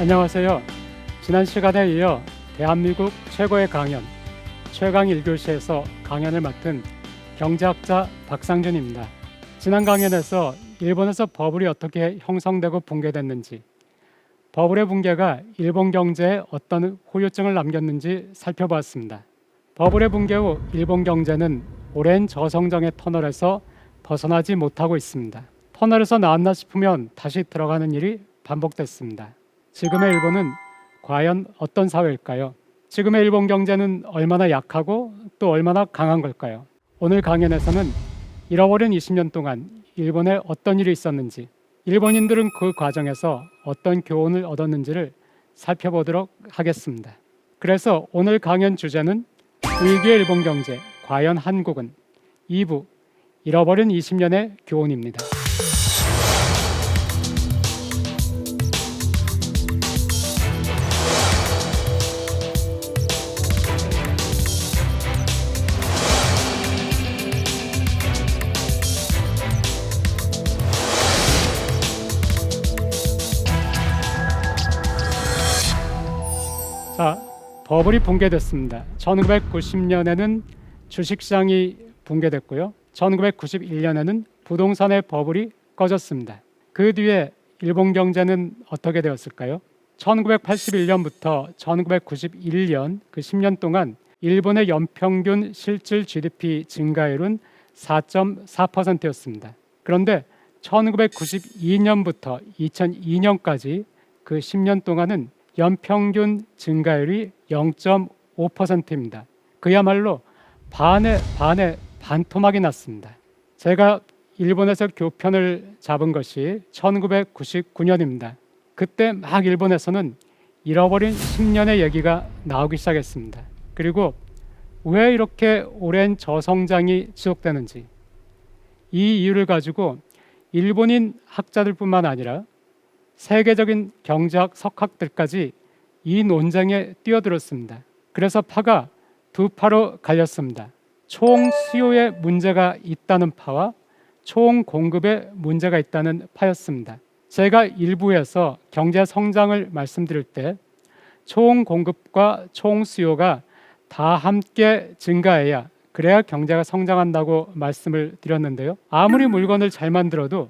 안녕하세요. 지난 시간에 이어 대한민국 최고의 강연, 최강 1교시에서 강연을 맡은 경제학자 박상준입니다. 지난 강연에서 일본에서 버블이 어떻게 형성되고 붕괴됐는지, 버블의 붕괴가 일본 경제에 어떤 후유증을 남겼는지 살펴보았습니다. 버블의 붕괴 후 일본 경제는 오랜 저성장의 터널에서 벗어나지 못하고 있습니다. 터널에서 나왔나 싶으면 다시 들어가는 일이 반복됐습니다. 지금의 일본은 과연 어떤 사회일까요? 지금의 일본 경제는 얼마나 약하고 또 얼마나 강한 걸까요? 오늘 강연에서는 잃어버린 20년 동안 일본에 어떤 일이 있었는지, 일본인들은 그 과정에서 어떤 교훈을 얻었는지를 살펴보도록 하겠습니다. 그래서 오늘 강연 주제는 위기의 일본 경제, 과연 한국은? 2부, 잃어버린 20년의 교훈입니다. 자, 버블이 붕괴됐습니다. 1990년에는 주식시장이 붕괴됐고요. 1991년에는 부동산의 버블이 꺼졌습니다. 그 뒤에 일본 경제는 어떻게 되었을까요? 1981년부터 1991년 그 10년 동안 일본의 연평균 실질 GDP 증가율은 4.4%였습니다. 그런데 1992년부터 2002년까지 그 10년 동안은 연평균 증가율이 0.5%입니다. 그야말로 반에 반토막이 났습니다. 제가 일본에서 교편을 잡은 것이 1999년입니다. 그때 막 일본에서는 잃어버린 10년의 얘기가 나오기 시작했습니다. 그리고 왜 이렇게 오랜 저성장이 지속되는지, 이 이유를 가지고 일본인 학자들뿐만 아니라 세계적인 경제학 석학들까지 이 논쟁에 뛰어들었습니다. 그래서 파가 두 파로 갈렸습니다. 총 수요에 문제가 있다는 파와 총 공급에 문제가 있다는 파였습니다. 제가 일부에서 경제 성장을 말씀드릴 때 총 공급과 총 수요가 다 함께 증가해야, 그래야 경제가 성장한다고 말씀을 드렸는데요. 아무리 물건을 잘 만들어도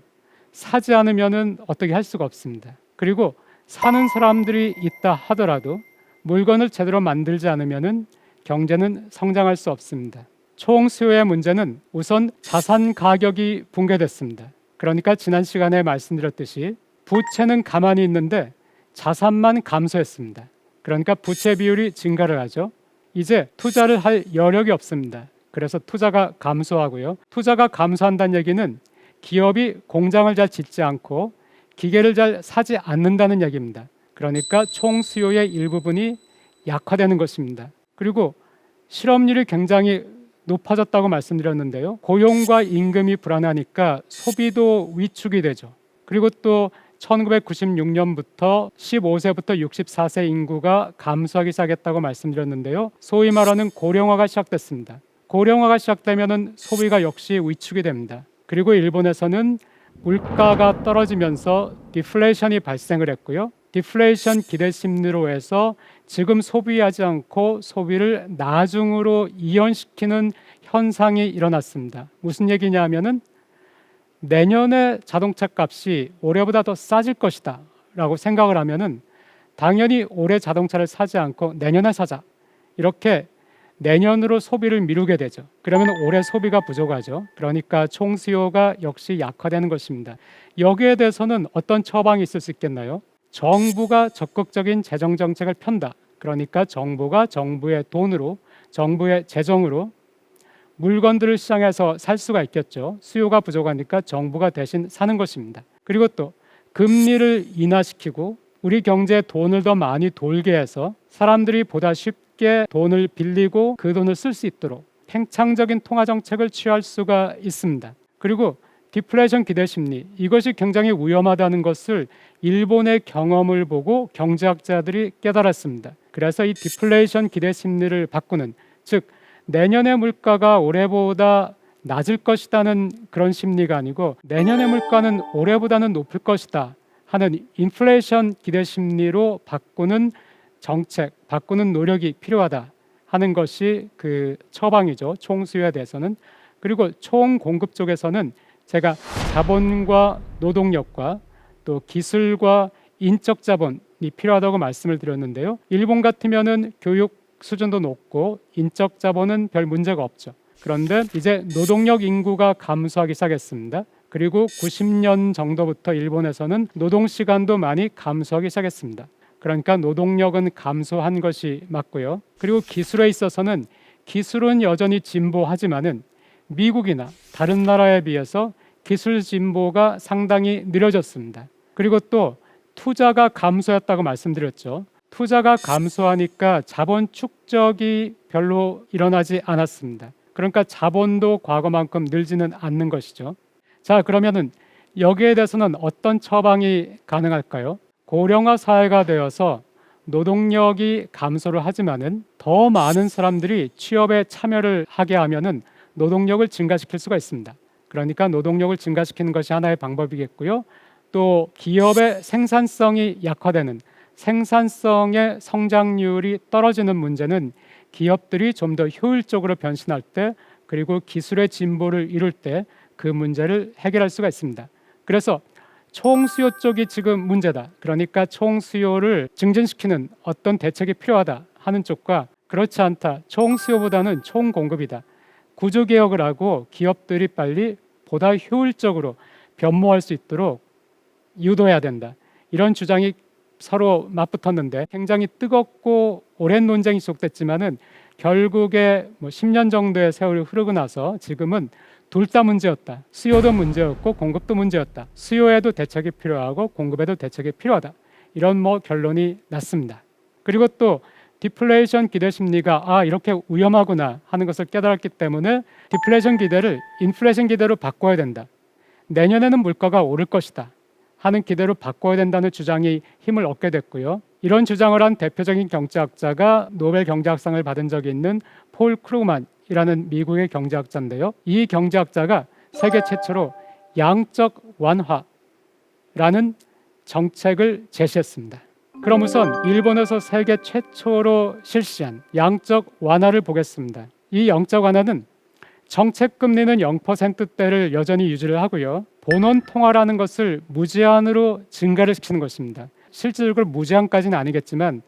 사지 않으면은 어떻게 할 수가 없습니다. 그리고 사는 사람들이 있다 하더라도 물건을 제대로 만들지 않으면은 경제는 성장할 수 없습니다. 총 수요의 문제는 우선 자산 가격이 붕괴됐습니다. 그러니까 지난 시간에 말씀드렸듯이 부채는 가만히 있는데 자산만 감소했습니다. 그러니까 부채 비율이 증가를 하죠. 이제 투자를 할 여력이 없습니다. 그래서 투자가 감소하고요. 투자가 감소한다는 얘기는 기업이 공장을 잘 짓지 않고 기계를 잘 사지 않는다는 얘기입니다. 그러니까 총 수요의 일부분이 약화되는 것입니다. 그리고 실업률이 굉장히 높아졌다고 말씀드렸는데요. 고용과 임금이 불안하니까 소비도 위축이 되죠. 그리고 또 1996년부터 15세부터 64세 인구가 감소하기 시작했다고 말씀드렸는데요. 소위 말하는 고령화가 시작됐습니다. 고령화가 시작되면 소비가 역시 위축이 됩니다. 그리고 일본에서는 물가가 떨어지면서 디플레이션이 발생을 했고요. 디플레이션 기대 심리로 해서 지금 소비하지 않고 소비를 나중으로 이연시키는 현상이 일어났습니다. 무슨 얘기냐면은 내년에 자동차 값이 올해보다 더 싸질 것이다 라고 생각을 하면은 당연히 올해 자동차를 사지 않고 내년에 사자, 이렇게 내년으로 소비를 미루게 되죠. 그러면 올해 소비가 부족하죠. 그러니까 총 수요가 역시 약화되는 것입니다. 여기에 대해서는 어떤 처방이 있을 수 있겠나요? 정부가 적극적인 재정 정책을 편다. 그러니까 정부가 정부의 돈으로, 정부의 재정으로 물건들을 시장에서 살 수가 있겠죠. 수요가 부족하니까 정부가 대신 사는 것입니다. 그리고 또 금리를 인하시키고 우리 경제에 돈을 더 많이 돌게 해서 사람들이 보다 쉽게 돈을 빌리고 그 돈을 쓸 수 있도록 팽창적인 통화 정책을 취할 수가 있습니다. 그리고 디플레이션 기대 심리, 이것이 굉장히 위험하다는 것을 일본의 경험을 보고 경제학자들이 깨달았습니다. 그래서 이 디플레이션 기대 심리를 바꾸는, 즉 내년의 물가가 올해보다 낮을 것이라는 그런 심리가 아니고 내년의 물가는 올해보다는 높을 것이다 하는 인플레이션 기대 심리로 바꾸는 정책, 바꾸는 노력이 필요하다 하는 것이 그 처방이죠. 총수요에 대해서는. 그리고 총공급 쪽에서는 제가 자본과 노동력과 또 기술과 인적 자본이 필요하다고 말씀을 드렸는데요. 일본 같으면은 교육 수준도 높고 인적 자본은 별 문제가 없죠. 그런데 이제 노동력 인구가 감소하기 시작했습니다. 그리고 90년 정도부터 일본에서는 노동 시간도 많이 감소하기 시작했습니다. 그러니까 노동력은 감소한 것이 맞고요. 그리고 기술에 있어서는 기술은 여전히 진보하지만은 미국이나 다른 나라에 비해서 기술 진보가 상당히 느려졌습니다. 그리고 또 투자가 감소했다고 말씀드렸죠. 투자가 감소하니까 자본 축적이 별로 일어나지 않았습니다. 그러니까 자본도 과거만큼 늘지는 않는 것이죠. 자, 그러면은 여기에 대해서는 어떤 처방이 가능할까요? 고령화 사회가 되어서 노동력이 감소를 하지만은 더 많은 사람들이 취업에 참여를 하게 하면은 노동력을 증가시킬 수가 있습니다. 그러니까 노동력을 증가시키는 것이 하나의 방법이겠고요. 또 기업의 생산성이 약화되는, 생산성의 성장률이 떨어지는 문제는 기업들이 좀 더 효율적으로 변신할 때, 그리고 기술의 진보를 이룰 때 그 문제를 해결할 수가 있습니다. 그래서 총수요 쪽이 지금 문제다. 그러니까 총수요를 증진시키는 어떤 대책이 필요하다 하는 쪽과, 그렇지 않다, 총수요보다는 총공급이다, 구조개혁을 하고 기업들이 빨리 보다 효율적으로 변모할 수 있도록 유도해야 된다, 이런 주장이 서로 맞붙었는데 굉장히 뜨겁고 오랜 논쟁이 지속됐지만은 결국에 10년 정도의 세월이 흐르고 나서 지금은 둘 다 문제였다. 수요도 문제였고 공급도 문제였다. 수요에도 대책이 필요하고 공급에도 대책이 필요하다. 이런 결론이 났습니다. 그리고 또 디플레이션 기대 심리가 이렇게 위험하구나 하는 것을 깨달았기 때문에 디플레이션 기대를 인플레이션 기대로 바꿔야 된다. 내년에는 물가가 오를 것이다 하는 기대로 바꿔야 된다는 주장이 힘을 얻게 됐고요. 이런 주장을 한 대표적인 경제학자가 노벨 경제학상을 받은 적이 있는 폴 크루그만이라는 미국의 경제학자인데요. 이 경제학자가 세계 최초로 양적 완화라는 정책을 제시했습니다. 그럼 우선 일본에서 세계 최초로 실시한 양적 완화를 보겠습니다. 이 양적 완화는 정책 금리는 0%대를 여전히 유지를 하고요. 본원 통화라는 것을 무제한으로 증가를 시키는 것입니다. 실질적으로 무제한까지는 아니겠지만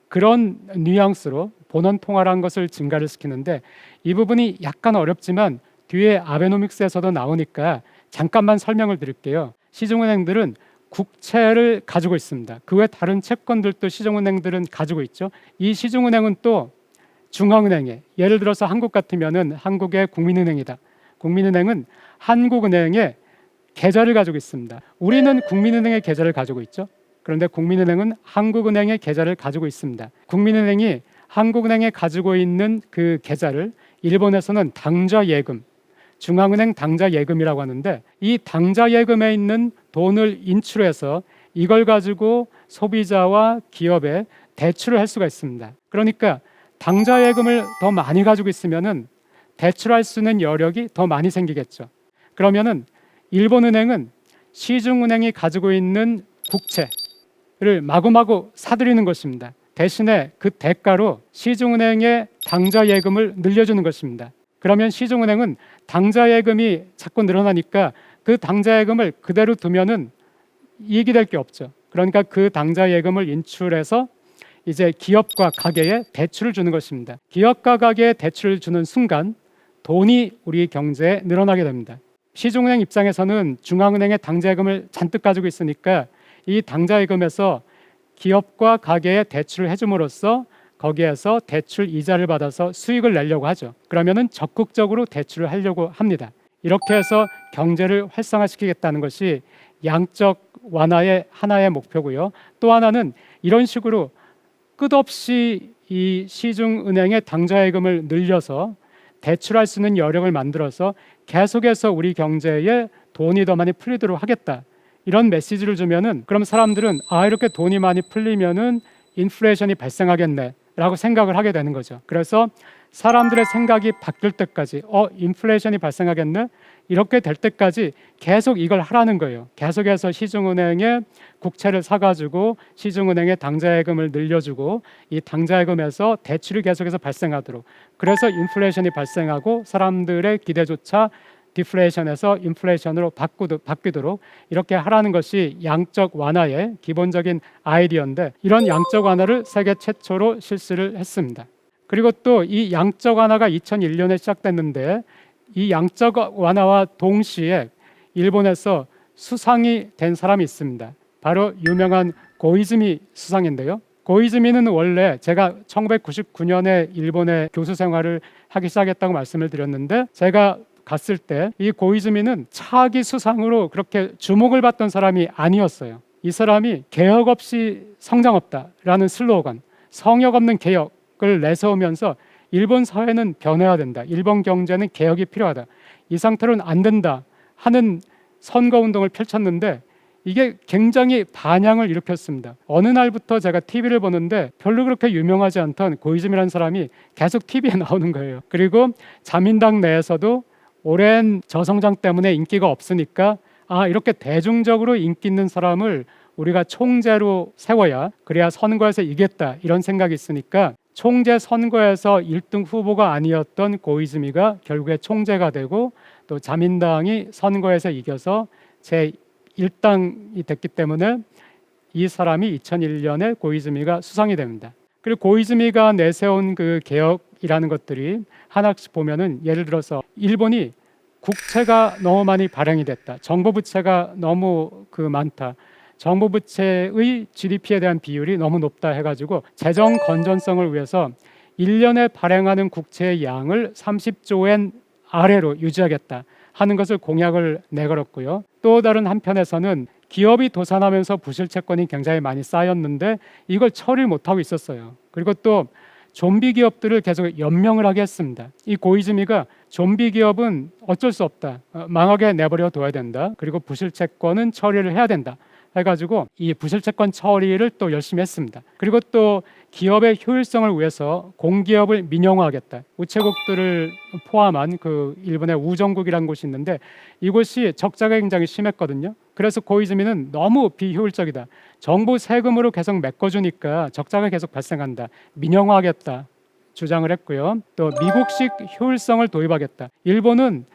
그런 뉘앙스로 본원 통화라는 것을 증가를 시키는데, 이 부분이 약간 어렵지만 뒤에 아베노믹스에서도 나오니까 잠깐만 설명을 드릴게요. 시중은행들은 국채를 가지고 있습니다. 그 외 다른 채권들도 시중은행들은 가지고 있죠. 이 시중은행은 또 중앙은행에, 예를 들어서 한국 같으면은 한국의 국민은행이다. 국민은행은 한국은행에 계좌를 가지고 있습니다. 우리는 국민은행의 계좌를 가지고 있죠. 그런데 국민은행은 한국은행의 계좌를 가지고 있습니다. 국민은행이 한국은행에 가지고 있는 그 계좌를 일본에서는 당좌예금, 중앙은행 당좌예금이라고 하는데, 이 당좌예금에 있는 돈을 인출해서 이걸 가지고 소비자와 기업에 대출을 할 수가 있습니다. 그러니까 당좌예금을 더 많이 가지고 있으면은 대출할 수 있는 여력이 더 많이 생기겠죠. 그러면은 일본은행은 시중은행이 가지고 있는 국채를 마구마구 사들이는 것입니다. 대신에 그 대가로 시중은행의 당좌예금을 늘려주는 것입니다. 그러면 시중은행은 당좌예금이 자꾸 늘어나니까 그 당좌예금을 그대로 두면은 이익이 될 게 없죠. 그러니까 그 당좌예금을 인출해서 이제 기업과 가게에 대출을 주는 것입니다. 기업과 가게에 대출을 주는 순간 돈이 우리 경제에 늘어나게 됩니다. 시중은행 입장에서는 중앙은행의 당좌예금을 잔뜩 가지고 있으니까 이 당좌예금에서 기업과 가게에 대출을 해줌으로써 거기에서 대출 이자를 받아서 수익을 내려고 하죠. 그러면은 적극적으로 대출을 하려고 합니다. 이렇게 해서 경제를 활성화시키겠다는 것이 양적 완화의 하나의 목표고요. 또 하나는 이런 식으로 끝없이 이 시중은행의 당좌예금을 늘려서 대출할 수 있는 여력을 만들어서 계속해서 우리 경제에 돈이 더 많이 풀리도록 하겠다, 이런 메시지를 주면은 그럼 사람들은 이렇게 돈이 많이 풀리면은 인플레이션이 발생하겠네 라고 생각을 하게 되는 거죠. 그래서 사람들의 생각이 바뀔 때까지 인플레이션이 발생하겠네? 이렇게 될 때까지 계속 이걸 하라는 거예요. 계속해서 시중은행에 국채를 사가지고 시중은행에 당좌예금을 늘려주고 이 당좌예금에서 대출이 계속해서 발생하도록, 그래서 인플레이션이 발생하고 사람들의 기대조차 디플레이션에서 인플레이션으로 바뀌도록 이렇게 하라는 것이 양적 완화의 기본적인 아이디어인데, 이런 양적 완화를 세계 최초로 실시를 했습니다. 그리고 또 이 양적 완화가 2001년에 시작됐는데, 이 양적 완화와 동시에 일본에서 수상이 된 사람이 있습니다. 바로 유명한 고이즈미 수상인데요. 고이즈미는 원래 제가 1999년에 일본에 교수 생활을 하기 시작했다고 말씀을 드렸는데, 제가 갔을 때 이 고이즈미는 차기 수상으로 그렇게 주목을 받던 사람이 아니었어요. 이 사람이 개혁 없이 성장 없다라는 슬로건, 성역 없는 개혁을 내세우면서 일본 사회는 변해야 된다, 일본 경제는 개혁이 필요하다, 이 상태로는 안 된다 하는 선거운동을 펼쳤는데, 이게 굉장히 반향을 일으켰습니다. 어느 날부터 제가 TV를 보는데 별로 그렇게 유명하지 않던 고이즈미라는 사람이 계속 TV에 나오는 거예요. 그리고 자민당 내에서도 오랜 저성장 때문에 인기가 없으니까 이렇게 대중적으로 인기 있는 사람을 우리가 총재로 세워야 그래야 선거에서 이겼다, 이런 생각이 있으니까 총재 선거에서 1등 후보가 아니었던 고이즈미가 결국에 총재가 되고, 또 자민당이 선거에서 이겨서 제1당이 됐기 때문에 이 사람이 2001년에 고이즈미가 수상이 됩니다. 그리고 고이즈미가 내세운 그 개혁이라는 것들이 하나씩 보면은, 예를 들어서 일본이 국채가 너무 많이 발행이 됐다, 정부 부채가 너무 많다, 정부 부채의 GDP에 대한 비율이 너무 높다 해가지고 재정 건전성을 위해서 1년에 발행하는 국채의 양을 30조 엔 아래로 유지하겠다 하는 것을 공약을 내걸었고요. 또 다른 한편에서는 기업이 도산하면서 부실 채권이 굉장히 많이 쌓였는데 이걸 처리를 못하고 있었어요. 그리고 또 좀비 기업들을 계속 연명을 하게 했습니다. 이 고이즈미가 좀비 기업은 어쩔 수 없다, 망하게 내버려 둬야 된다, 그리고 부실 채권은 처리를 해야 된다 해가지고 이 부실채권 처리를 또 열심히 했습니다. 그리고 또 기업의 효율성을 위해서 공기업을 민영화하겠다, 우체국들을 포함한 그 일본의 우정국이라는 곳이 있는데 이곳이 적자가 굉장히 심했거든요. 그래서 고이즈미는 너무 비효율적이다, 정부 세금으로 계속 메꿔주니까 적자가 계속 발생한다, 민영화하겠다 주장을 했고요. 또 미국식 효율성을 도입하겠다, 일본은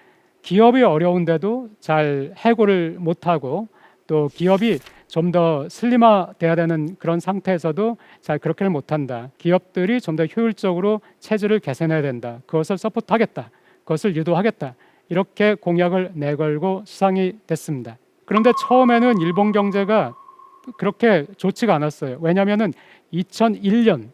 기업이 어려운데도 잘 해고를 못하고 또 기업이 좀 더 슬림화돼야 되는 그런 상태에서도 잘 그렇게는 못한다, 기업들이 좀 더 효율적으로 체질을 개선해야 된다, 그것을 서포트하겠다, 그것을 유도하겠다, 이렇게 공약을 내걸고 수상이 됐습니다. 그런데 처음에는 일본 경제가 그렇게 좋지가 않았어요. 왜냐하면 2001년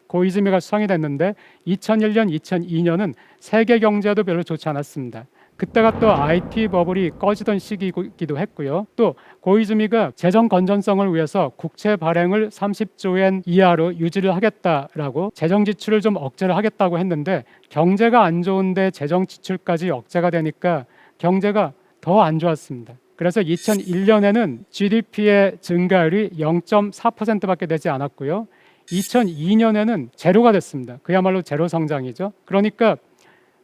고이즈미가 수상이 됐는데 2001년, 2002년은 세계 경제도 별로 좋지 않았습니다. 그때가 또 IT 버블이 꺼지던 시기이기도 했고요. 또 고이즈미가 재정 건전성을 위해서 국채 발행을 30조 엔 이하로 유지를 하겠다라고 재정 지출을 좀 억제를 하겠다고 했는데, 경제가 안 좋은데 재정 지출까지 억제가 되니까 경제가 더 안 좋았습니다. 그래서 2001년에는 GDP의 증가율이 0.4%밖에 되지 않았고요. 2002년에는 제로가 됐습니다. 그야말로 제로 성장이죠. 그러니까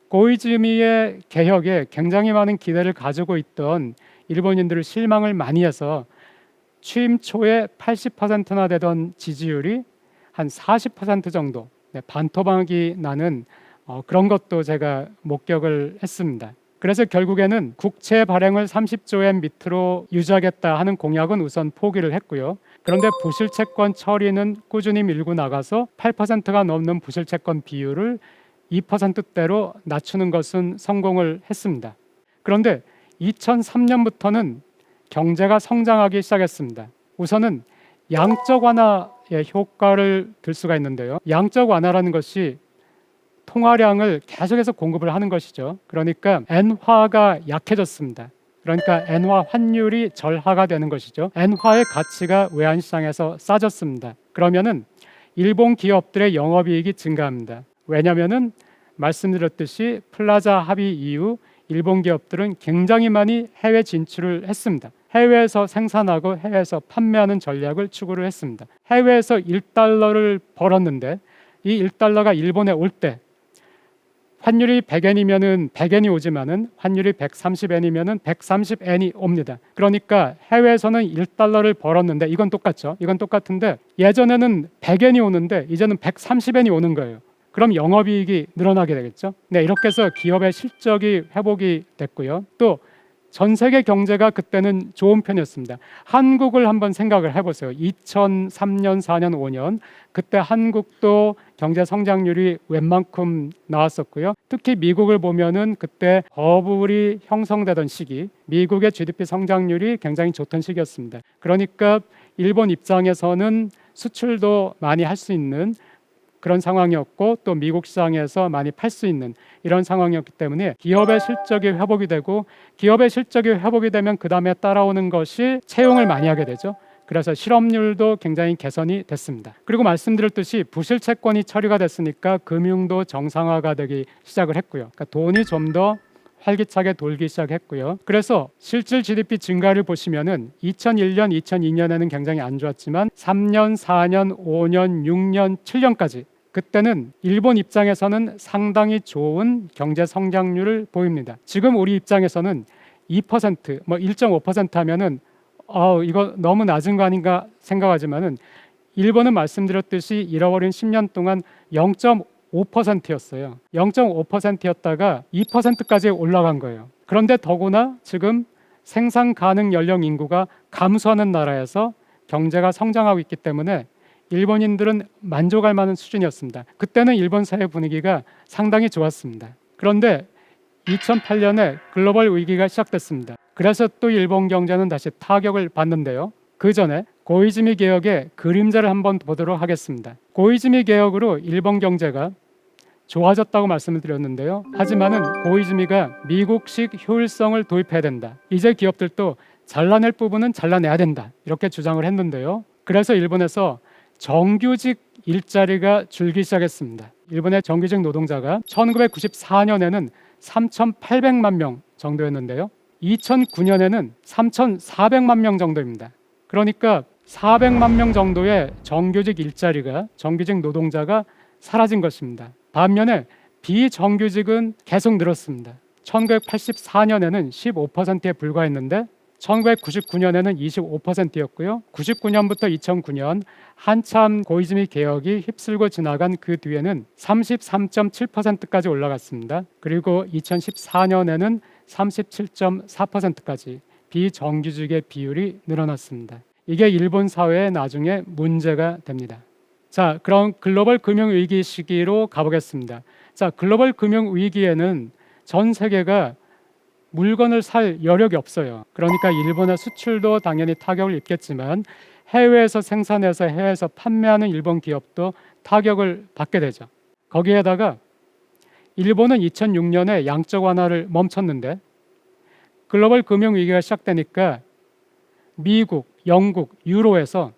고이즈미의 개혁에 굉장히 많은 기대를 가지고 있던 일본인들을 실망을 많이 해서 취임 초에 80%나 되던 지지율이 한 40% 정도 반토막이 나는 그런 것도 제가 목격을 했습니다. 그래서 결국에는 국채 발행을 30조 엔 밑으로 유지하겠다 하는 공약은 우선 포기를 했고요. 그런데 부실채권 처리는 꾸준히 밀고 나가서 8%가 넘는 부실채권 비율을 2%대로 낮추는 것은 성공을 했습니다. 그런데 2003년부터는 경제가 성장하기 시작했습니다. 우선은 양적 완화의 효과를 들 수가 있는데요. 양적 완화라는 것이 통화량을 계속해서 공급을 하는 것이죠. 그러니까 엔화가 약해졌습니다. 그러니까 엔화 환율이 절하가 되는 것이죠. 엔화의 가치가 외환시장에서 싸졌습니다. 그러면은 일본 기업들의 영업이익이 증가합니다. 왜냐하면은 말씀드렸듯이 플라자 합의 이후 일본 기업들은 굉장히 많이 해외 진출을 했습니다. 해외에서 생산하고 해외에서 판매하는 전략을 추구를 했습니다. 해외에서 1달러를 벌었는데 이 1달러가 일본에 올 때 환율이 100엔이면은 100엔이 오지만은 환율이 130엔이면은 130엔이 옵니다. 그러니까 해외에서는 1달러를 벌었는데 이건 똑같죠. 이건 똑같은데 예전에는 100엔이 오는데 이제는 130엔이 오는 거예요. 그럼 영업이익이 늘어나게 되겠죠. 네, 이렇게 해서 기업의 실적이 회복이 됐고요. 또 전 세계 경제가 그때는 좋은 편이었습니다. 한국을 한번 생각을 해보세요. 2003년, 4년, 5년 그때 한국도 경제 성장률이 웬만큼 나왔었고요. 특히 미국을 보면은 그때 버블이 형성되던 시기, 미국의 GDP 성장률이 굉장히 좋던 시기였습니다. 그러니까 일본 입장에서는 수출도 많이 할 수 있는 그런 상황이었고 또 미국 시장에서 많이 팔 수 있는 이런 상황이었기 때문에 기업의 실적이 회복이 되고 기업의 실적이 회복이 되면 그 다음에 따라오는 것이 채용을 많이 하게 되죠. 그래서 실업률도 굉장히 개선이 됐습니다. 그리고 말씀드렸듯이 부실 채권이 처리가 됐으니까 금융도 정상화가 되기 시작을 했고요. 그러니까 돈이 좀 더 활기차게 돌기 시작했고요. 그래서 실질 GDP 증가를 보시면은 2001년, 2002년에는 굉장히 안 좋았지만 3년, 4년, 5년, 6년, 7년까지 그때는 일본 입장에서는 상당히 좋은 경제 성장률을 보입니다. 지금 우리 입장에서는 2%, 뭐 1.5% 하면은 이거 너무 낮은 거 아닌가 생각하지만은 일본은 말씀드렸듯이 잃어버린 10년 동안 0.5%였어요. 0.5%였다가 2%까지 올라간 거예요. 그런데 더구나 지금 생산 가능 연령 인구가 감소하는 나라에서 경제가 성장하고 있기 때문에 일본인들은 만족할 만한 수준이었습니다. 그때는 일본 사회 분위기가 상당히 좋았습니다. 그런데 2008년에 글로벌 위기가 시작됐습니다. 그래서 또 일본 경제는 다시 타격을 받는데요. 그 전에 고이즈미 개혁의 그림자를 한번 보도록 하겠습니다. 고이즈미 개혁으로 일본 경제가 좋아졌다고 말씀을 드렸는데요. 하지만은 고이즈미가 미국식 효율성을 도입해야 된다. 이제 기업들도 잘라낼 부분은 잘라내야 된다. 이렇게 주장을 했는데요. 그래서 일본에서 정규직 일자리가 줄기 시작했습니다. 일본의 정규직 노동자가 1994년에는 3,800만 명 정도였는데요. 2009년에는 3,400만 명 정도입니다. 그러니까 400만 명 정도의 정규직 일자리가, 정규직 노동자가 사라진 것입니다. 반면에 비정규직은 계속 늘었습니다. 1984년에는 15%에 불과했는데 1999년에는 25%였고요. 99년부터 2009년 한참 고이즈미 개혁이 휩쓸고 지나간 그 뒤에는 33.7%까지 올라갔습니다. 그리고 2014년에는 37.4%까지 비정규직의 비율이 늘어났습니다. 이게 일본 사회에 나중에 문제가 됩니다. 자, 그럼 글로벌 금융위기 시기로 가보겠습니다. 자, 글로벌 금융위기에는 전 세계가 물건을 살 여력이 없어요. 그러니까 일본의 수출도 당연히 타격을 입겠지만 해외에서 생산해서 해외에서 판매하는 일본 기업도 타격을 받게 되죠. 거기에다가 일본은 2006년에 양적 완화를 멈췄는데 글로벌 금융위기가 시작되니까 미국, 영국, 유로에서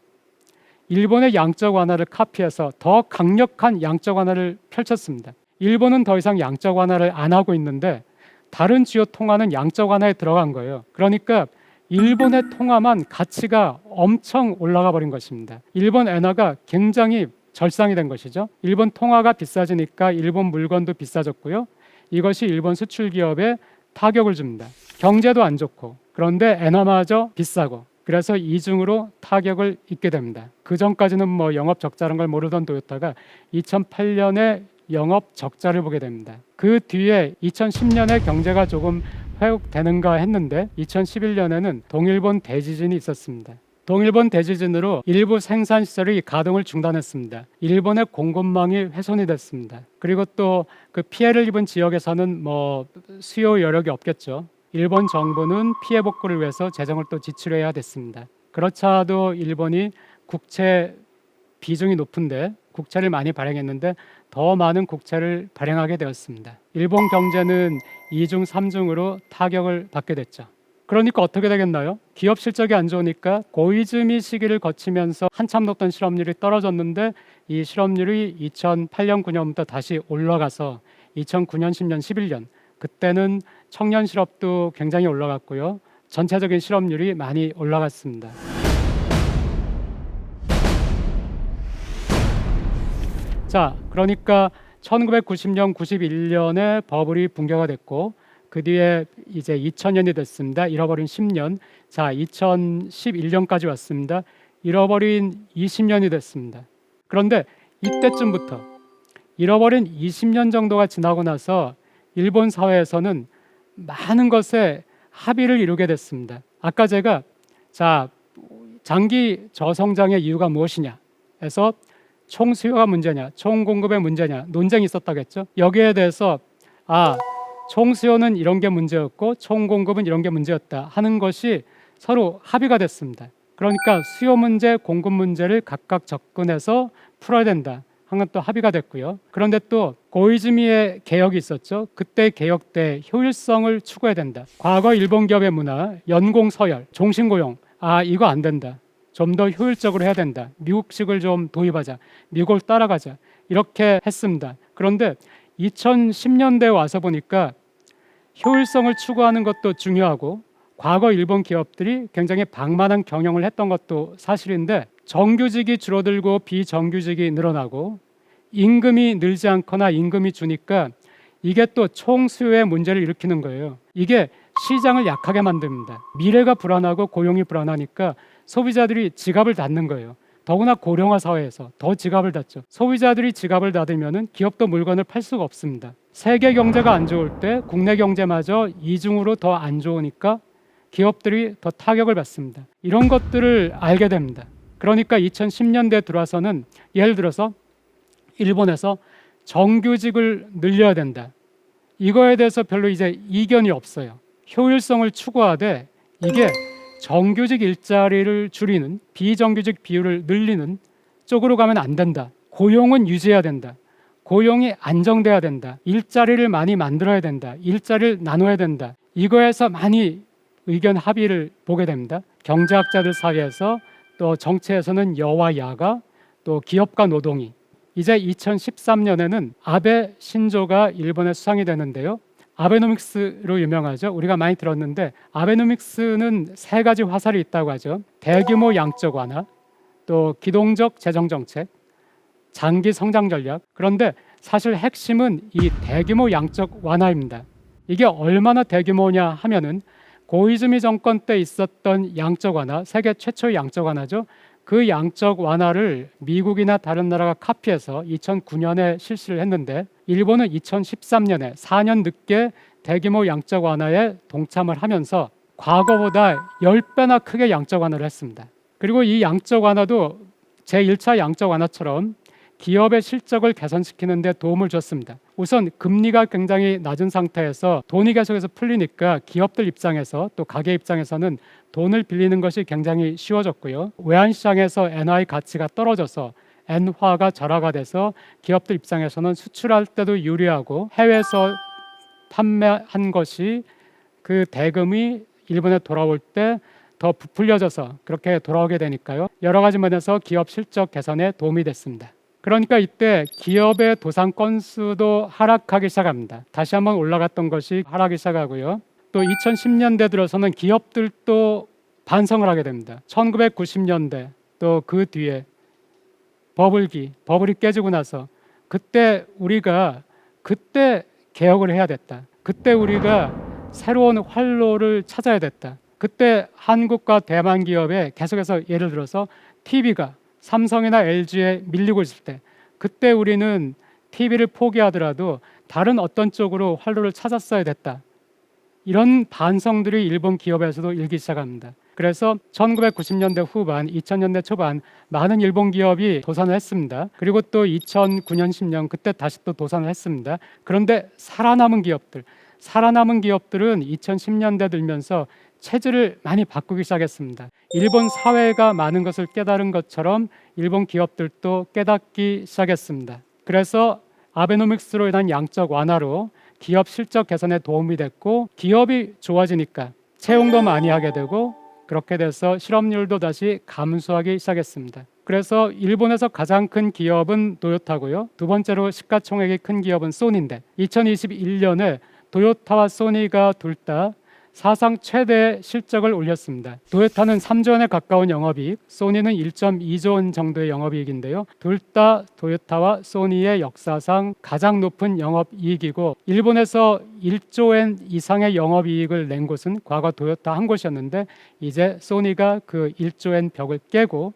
일본의 양적 완화를 카피해서 더 강력한 양적 완화를 펼쳤습니다. 일본은 더 이상 양적 완화를 안 하고 있는데 다른 주요 통화는 양적 완화에 들어간 거예요. 그러니까 일본의 통화만 가치가 엄청 올라가 버린 것입니다. 일본 엔화가 굉장히 절상이 된 것이죠. 일본 통화가 비싸지니까 일본 물건도 비싸졌고요. 이것이 일본 수출 기업에 타격을 줍니다. 경제도 안 좋고 그런데 엔화마저 비싸고 그래서 이중으로 타격을 입게 됩니다. 그 전까지는 뭐 영업 적자라는 걸 모르던 도요타가 2008년에 영업 적자를 보게 됩니다. 그 뒤에 2010년에 경제가 조금 회복되는가 했는데 2011년에는 동일본 대지진이 있었습니다. 동일본 대지진으로 일부 생산 시설이 가동을 중단했습니다. 일본의 공급망이 훼손이 됐습니다. 그리고 또 그 피해를 입은 지역에서는 뭐 수요 여력이 없겠죠. 일본 정부는 피해 복구를 위해서 재정을 또 지출해야 됐습니다. 그렇자도 일본이 국채 비중이 높은데 국채를 많이 발행했는데 더 많은 국채를 발행하게 되었습니다. 일본 경제는 2중, 3중으로 타격을 받게 됐죠. 그러니까 어떻게 되겠나요? 기업 실적이 안 좋으니까 고이즈미 시기를 거치면서 한참 높던 실업률이 떨어졌는데 이 실업률이 2008년, 9년부터 다시 올라가서 2009년, 10년, 11년 그때는 청년 실업도 굉장히 올라갔고요. 전체적인 실업률이 많이 올라갔습니다. 자, 그러니까 1990년, 91년에 버블이 붕괴가 됐고 그 뒤에 이제 2000년이 됐습니다. 잃어버린 10년. 자, 2011년까지 왔습니다. 잃어버린 20년이 됐습니다. 그런데 이때쯤부터 잃어버린 20년 정도가 지나고 나서 일본 사회에서는 많은 것에 합의를 이루게 됐습니다. 아까 제가 장기 저성장의 이유가 무엇이냐 해서 총수요가 문제냐, 총공급의 문제냐 논쟁이 있었다겠죠. 여기에 대해서 총수요는 이런 게 문제였고 총공급은 이런 게 문제였다 하는 것이 서로 합의가 됐습니다. 그러니까 수요 문제, 공급 문제를 각각 접근해서 풀어야 된다 하는 또 합의가 됐고요. 그런데 또 고이즈미의 개혁이 있었죠. 그때 개혁 때 효율성을 추구해야 된다. 과거 일본 기업의 문화, 연공 서열, 종신고용, 이거 안 된다. 좀 더 효율적으로 해야 된다. 미국식을 좀 도입하자. 미국을 따라가자. 이렇게 했습니다. 그런데 2010년대에 와서 보니까 효율성을 추구하는 것도 중요하고 과거 일본 기업들이 굉장히 방만한 경영을 했던 것도 사실인데 정규직이 줄어들고 비정규직이 늘어나고 임금이 늘지 않거나 임금이 주니까 이게 또 총수요의 문제를 일으키는 거예요. 이게 시장을 약하게 만듭니다. 미래가 불안하고 고용이 불안하니까 소비자들이 지갑을 닫는 거예요. 더구나 고령화 사회에서 더 지갑을 닫죠. 소비자들이 지갑을 닫으면 기업도 물건을 팔 수가 없습니다. 세계 경제가 안 좋을 때 국내 경제마저 이중으로 더 안 좋으니까 기업들이 더 타격을 받습니다. 이런 것들을 알게 됩니다. 그러니까 2010년대에 들어와서는 예를 들어서 일본에서 정규직을 늘려야 된다. 이거에 대해서 별로 이제 이견이 없어요. 효율성을 추구하되 이게 정규직 일자리를 줄이는 비정규직 비율을 늘리는 쪽으로 가면 안 된다. 고용은 유지해야 된다. 고용이 안정돼야 된다. 일자리를 많이 만들어야 된다. 일자리를 나눠야 된다. 이거에서 많이 의견 합의를 보게 됩니다. 경제학자들 사이에서 또 정치에서는 여와 야가 또 기업과 노동이 이제 2013년에는 아베 신조가 일본의 수상이 되는데요. 아베노믹스로 유명하죠. 우리가 많이 들었는데 아베노믹스는 세 가지 화살이 있다고 하죠. 대규모 양적 완화, 또 기동적 재정 정책, 장기 성장 전략. 그런데 사실 핵심은 이 대규모 양적 완화입니다. 이게 얼마나 대규모냐 하면은 고이즈미 정권 때 있었던 양적 완화, 세계 최초의 양적 완화죠. 그 양적 완화를 미국이나 다른 나라가 카피해서 2009년에 실시를 했는데 일본은 2013년에 4년 늦게 대규모 양적 완화에 동참을 하면서 과거보다 10배나 크게 양적 완화를 했습니다. 그리고 이 양적 완화도 제1차 양적 완화처럼 기업의 실적을 개선시키는 데 도움을 줬습니다. 우선 금리가 굉장히 낮은 상태에서 돈이 계속해서 풀리니까 기업들 입장에서 또 가게 입장에서는 돈을 빌리는 것이 굉장히 쉬워졌고요. 외환시장에서 엔화의 가치가 떨어져서 엔화가 절하가 돼서 기업들 입장에서는 수출할 때도 유리하고 해외에서 판매한 것이 그 대금이 일본에 돌아올 때 더 부풀려져서 그렇게 돌아오게 되니까요. 여러 가지 면에서 기업 실적 개선에 도움이 됐습니다. 그러니까 이때 기업의 도산 건수도 하락하기 시작합니다. 다시 한번 올라갔던 것이 하락하기 시작하고요. 또 2010년대 들어서는 기업들도 반성을 하게 됩니다. 1990년대 또 그 뒤에 버블이 깨지고 나서 그때 우리가 개혁을 해야 됐다. 그때 우리가 새로운 활로를 찾아야 됐다. 그때 한국과 대만 기업에 계속해서 예를 들어서 TV가 삼성이나 LG에 밀리고 있을 때 그때 우리는 TV를 포기하더라도 다른 어떤 쪽으로 활로를 찾았어야 됐다. 이런 반성들이 일본 기업에서도 일기 시작합니다. 그래서 1990년대 후반, 2000년대 초반 많은 일본 기업이 도산을 했습니다. 그리고 또 2009년, 10년 그때 다시 또 도산을 했습니다. 그런데 살아남은 기업들은 2010년대 들면서 체질을 많이 바꾸기 시작했습니다. 일본 사회가 많은 것을 깨달은 것처럼 일본 기업들도 깨닫기 시작했습니다. 그래서 아베노믹스로 인한 양적 완화로 기업 실적 개선에 도움이 됐고 기업이 좋아지니까 채용도 많이 하게 되고 그렇게 돼서 실업률도 다시 감소하기 시작했습니다. 그래서 일본에서 가장 큰 기업은 도요타고요. 두 번째로 시가총액이 큰 기업은 소니인데 2021년에 도요타와 소니가 둘 다 사상 최대 실적을 올렸습니다. 도요타는 3조 원에 가까운 영업이익, 소니는 1.2조 원 정도의 영업이익인데요. 둘 다 도요타와 소니의 역사상 가장 높은 영업이익이고 일본에서 1조 엔 이상의 영업이익을 낸 곳은 과거 도요타 한 곳이었는데 이제 소니가 그 1조 엔 벽을 깨고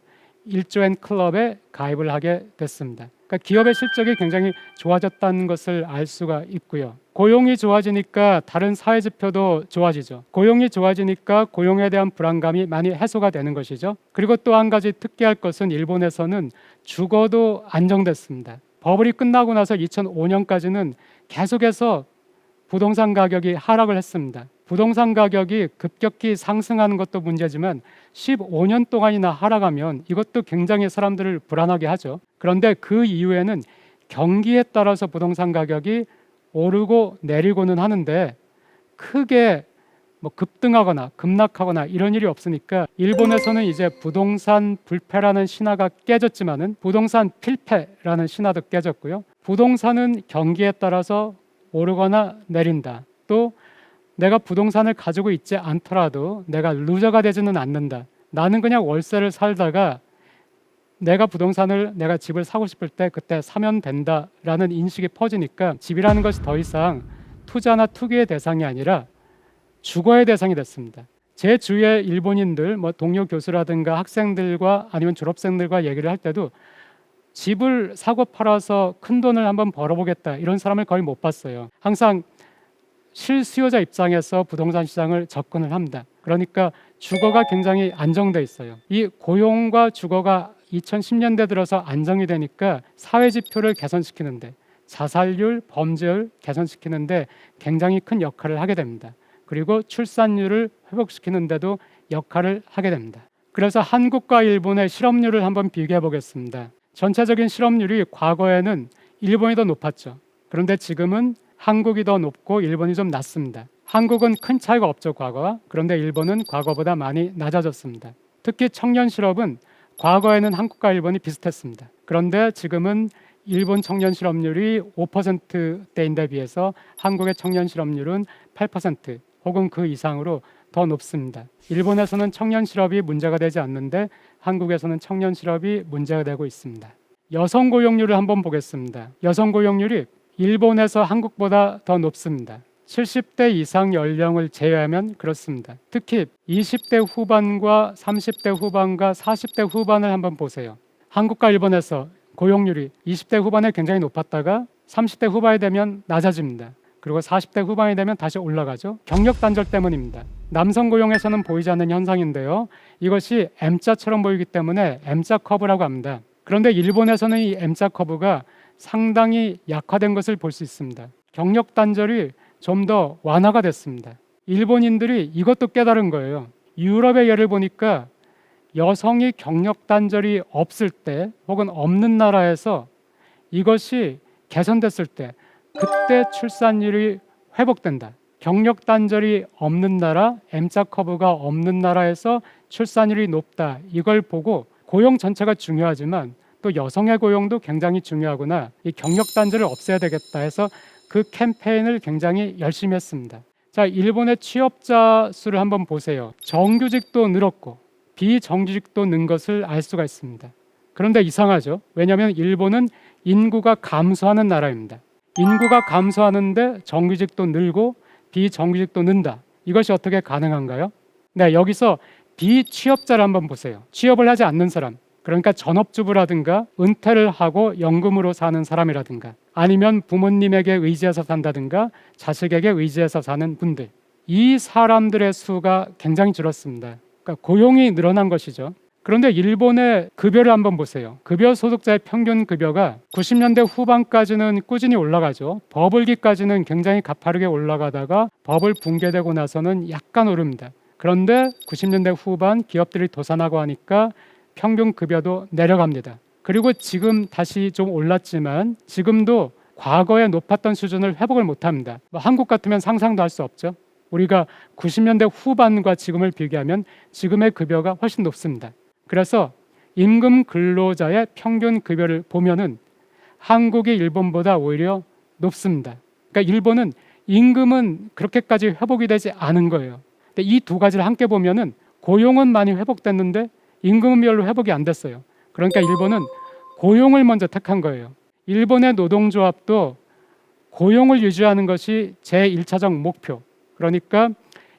1조 엔 클럽에 가입을 하게 됐습니다. 그러니까 기업의 실적이 굉장히 좋아졌다는 것을 알 수가 있고요. 고용이 좋아지니까 다른 사회 지표도 좋아지죠. 고용이 좋아지니까 고용에 대한 불안감이 많이 해소가 되는 것이죠. 그리고 또 한 가지 특기할 것은 일본에서는 주거도 안정됐습니다. 버블이 끝나고 나서 2005년까지는 계속해서 부동산 가격이 하락을 했습니다. 부동산 가격이 급격히 상승하는 것도 문제지만 15년 동안이나 하락하면 이것도 굉장히 사람들을 불안하게 하죠. 그런데 그 이후에는 경기에 따라서 부동산 가격이 오르고 내리고는 하는데 크게 급등하거나 급락하거나 이런 일이 없으니까 일본에서는 이제 부동산 불패라는 신화가 깨졌지만은 부동산 필패라는 신화도 깨졌고요. 부동산은 경기에 따라서 오르거나 내린다. 또 내가 부동산을 가지고 있지 않더라도 내가 루저가 되지는 않는다. 나는 그냥 월세를 살다가 내가 집을 사고 싶을 때 그때 사면 된다라는 인식이 퍼지니까 집이라는 것이 더 이상 투자나 투기의 대상이 아니라 주거의 대상이 됐습니다. 제 주위의 일본인들, 동료 교수라든가 학생들과 아니면 졸업생들과 얘기를 할 때도 집을 사고 팔아서 큰 돈을 한번 벌어보겠다 이런 사람을 거의 못 봤어요. 항상 실수요자 입장에서 부동산 시장을 접근을 합니다. 그러니까 주거가 굉장히 안정돼 있어요. 이 고용과 주거가 2010년대 들어서 안정이 되니까 사회 지표를 개선시키는데 자살률, 범죄율 개선시키는데 굉장히 큰 역할을 하게 됩니다. 그리고 출산율을 회복시키는 데도 역할을 하게 됩니다. 그래서 한국과 일본의 실업률을 한번 비교해 보겠습니다. 전체적인 실업률이 과거에는 일본이 더 높았죠. 그런데 지금은 한국이 더 높고 일본이 좀 낮습니다. 한국은 큰 차이가 없죠, 과거와. 그런데 일본은 과거보다 많이 낮아졌습니다. 특히 청년 실업은 과거에는 한국과 일본이 비슷했습니다. 그런데 지금은 일본 청년 실업률이 5%대인데 비해서 한국의 청년 실업률은 8% 혹은 그 이상으로 더 높습니다. 일본에서는 청년 실업이 문제가 되지 않는데 한국에서는 청년 실업이 문제가 되고 있습니다. 여성 고용률을 한번 보겠습니다. 여성 고용률이 일본에서 한국보다 더 높습니다. 70대 이상 연령을 제외하면 그렇습니다. 특히 20대 후반과 30대 후반과 40대 후반을 한번 보세요. 한국과 일본에서 고용률이 20대 후반에 굉장히 높았다가 30대 후반이 되면 낮아집니다. 그리고 40대 후반이 되면 다시 올라가죠. 경력 단절 때문입니다. 남성 고용에서는 보이지 않는 현상인데요. 이것이 M자처럼 보이기 때문에 M자 커브라고 합니다. 그런데 일본에서는 이 M자 커브가 상당히 약화된 것을 볼 수 있습니다. 경력 단절이 좀 더 완화가 됐습니다. 일본인들이 이것도 깨달은 거예요. 유럽의 예를 보니까 여성이 경력 단절이 없을 때 혹은 없는 나라에서 이것이 개선됐을 때 그때 출산율이 회복된다. 경력 단절이 없는 나라, M자 커브가 없는 나라에서 출산율이 높다. 이걸 보고 고용 전체가 중요하지만 또 여성의 고용도 굉장히 중요하구나. 이 경력 단절을 없애야 되겠다 해서 그 캠페인을 굉장히 열심히 했습니다. 자, 일본의 취업자 수를 한번 보세요. 정규직도 늘었고 비정규직도 는 것을 알 수가 있습니다. 그런데 이상하죠. 왜냐하면 일본은 인구가 감소하는 나라입니다. 인구가 감소하는데 정규직도 늘고 비정규직도 는다. 이것이 어떻게 가능한가요? 네, 여기서 비취업자를 한번 보세요. 취업을 하지 않는 사람, 그러니까 전업주부라든가 은퇴를 하고 연금으로 사는 사람이라든가 아니면 부모님에게 의지해서 산다든가 자식에게 의지해서 사는 분들, 이 사람들의 수가 굉장히 줄었습니다. 그러니까 고용이 늘어난 것이죠. 그런데 일본의 급여를 한번 보세요. 급여 소득자의 평균 급여가 90년대 후반까지는 꾸준히 올라가죠. 버블기까지는 굉장히 가파르게 올라가다가 버블 붕괴되고 나서는 약간 오릅니다. 그런데 90년대 후반 기업들이 도산하고 하니까 평균 급여도 내려갑니다. 그리고 지금 다시 좀 올랐지만 지금도 과거에 높았던 수준을 회복을 못합니다. 한국 같으면 상상도 할 수 없죠. 우리가 90년대 후반과 지금을 비교하면 지금의 급여가 훨씬 높습니다. 그래서 임금 근로자의 평균 급여를 보면은 한국이 일본보다 오히려 높습니다. 그러니까 일본은 임금은 그렇게까지 회복이 되지 않은 거예요. 근데 이 두 가지를 함께 보면은 고용은 많이 회복됐는데 임금은 별로 회복이 안 됐어요. 그러니까 일본은 고용을 먼저 택한 거예요. 일본의 노동조합도 고용을 유지하는 것이 제1차적 목표. 그러니까